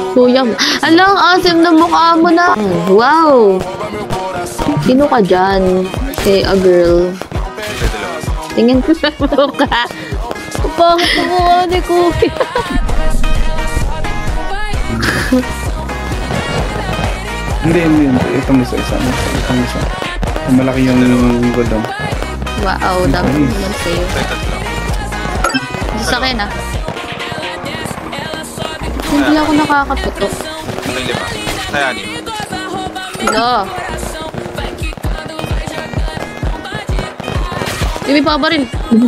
Kuya, alang asim na mukha mo na. Wow. Sino ka dyan? Eh, a girl. Tingin ko sa mukha. Pangit na mukha ni Kuya. Hindi. Itong isa. Itong isa. Malaki yung godong. Wow, dami naman sa'yo. Sa akin ah. Hindi ako nakakaputok. Ano 5? Kaya 6. Ito. May pa ba rin? Ano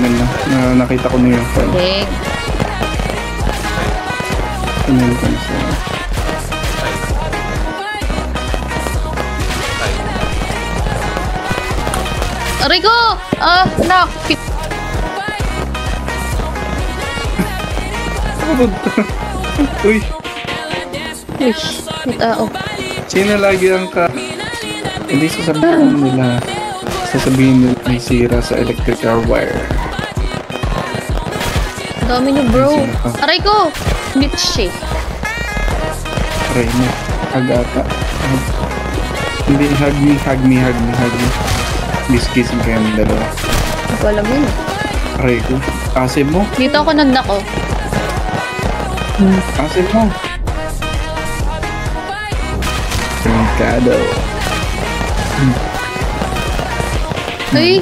na, nakita ko na yung file. Leg. Aray ko! Knock! Uy! Uy, may tao. Sino lagi ang Hindi sasabihin nila may sira sa electrical wire. Dami niyo bro. Aray ko! Bitch eh. Aray mo. Agata. Hindi, hug me. Kiss kayong dalawa. Hindi ko alam yun. Aray ko. Asim mo. Dito ako nagnako. Asim mo. Mercado. Ay!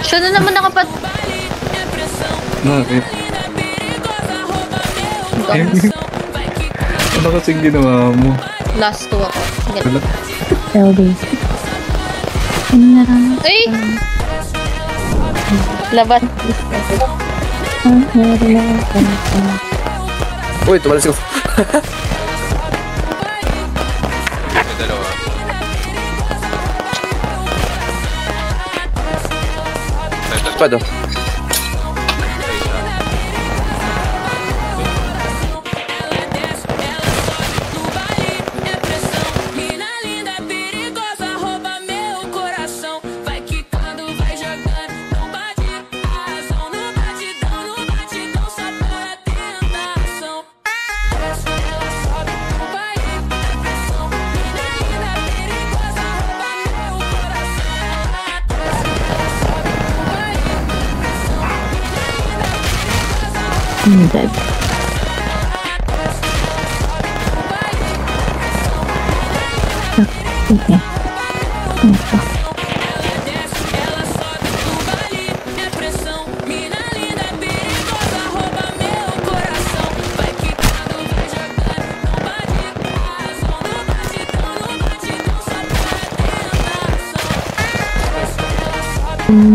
Siya na naman nakapat... Bakit? Ano kasing ginawa mo? Last 2 ako. Sige. LB. Ano na lang? Ay! Laban. Uy, tumalas ko. May 2. Pado. I'm dead. Okay.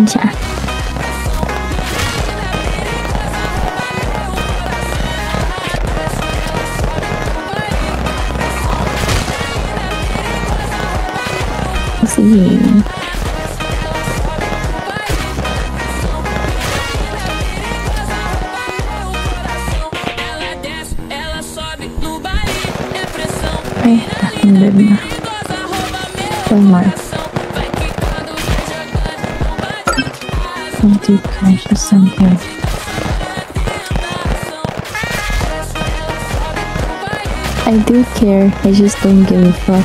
Siya. Sige. Ay, ang dead na. One more. I'm too conscious sometimes. I do care, I just don't give a fuck.